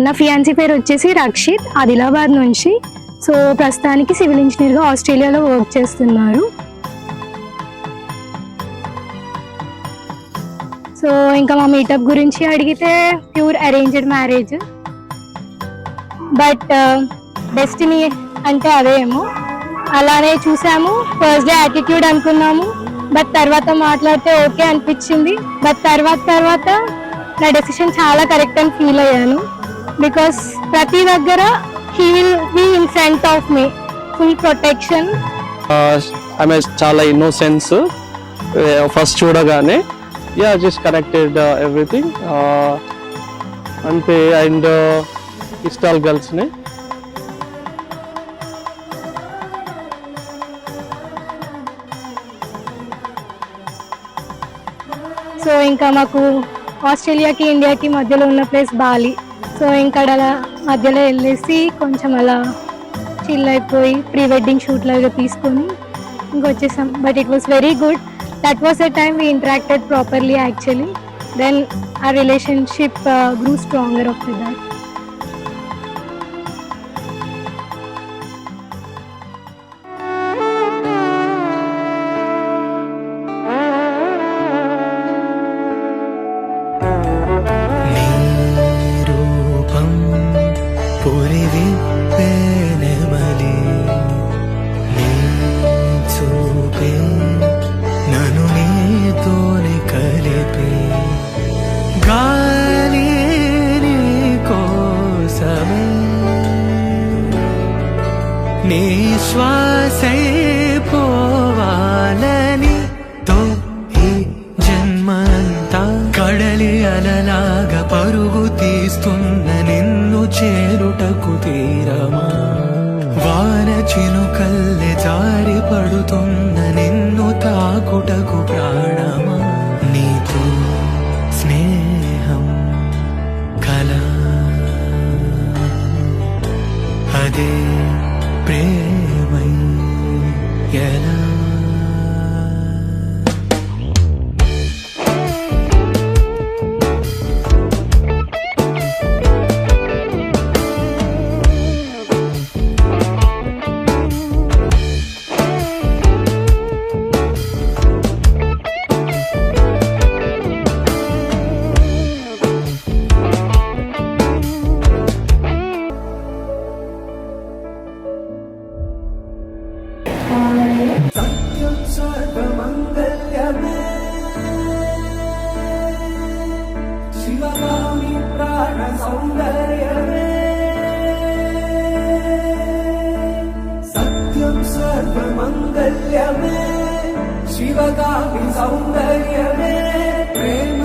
నా ఫియాన్సీ పేరు వచ్చేసి రక్షిత్, ఆదిలాబాద్ నుంచి. సో ప్రస్తుతానికి సివిల్ ఇంజనీర్గా ఆస్ట్రేలియాలో వర్క్ చేస్తున్నారు. సో ఇంకా మా మీటప్ గురించి అడిగితే pure arranged marriage, but destiny అంటే అదేమో. అలానే చూసాము, ఫస్ట్ డే యాటిట్యూడ్ అనుకున్నాము, బట్ తర్వాత మాట్లాడితే ఓకే అనిపించింది. బట్ తర్వాత నా డెసిషన్ చాలా కరెక్ట్ అని ఫీల్ అయ్యాను. బికాస్ ప్రతి దగ్గర he will be in front of me, full protection. ఆమె చాలా ఇన్నోసెన్స్ ఫస్ట్ చూడగానే. జస్ట్ కనెక్టెడ్ ఎవ్రీథింగ్ అంతే. అండ్ ఇష్టాలు గర్ల్స్ని. సో ఇంకా మాకు ఆస్ట్రేలియాకి ఇండియాకి మధ్యలో ఉన్న ప్లేస్ బాలి. సో ఇంకా అలా మధ్యలో వెళ్ళేసి కొంచెం అలా చిల్ అయిపోయి ప్రీ వెడ్డింగ్ షూట్ లాగా తీసుకొని ఇంకొచ్చేసాం. But it was very good. That was the time we interacted properly actually. Then our relationship grew stronger after that. నీ శ్వాసై పోవాలని తో ఈ జన్మంతా కడలి అలలాగా పరుగు తీస్తున్న నిన్ను చేరుటకు తీరమా, వాన చినుకల్లె జారి పడుతున్న నిన్ను తాకుటకు ప్రాణమా, నీతో స్నేహం కల అదే ప్రేమై ఎలా. సత్యం సర్వమంగళ్యమే శివగామి ప్రాణ సౌందర్యమే, సత్యం సర్వమంగళ్యమే శివగామి సౌందర్యమే, ప్రేమ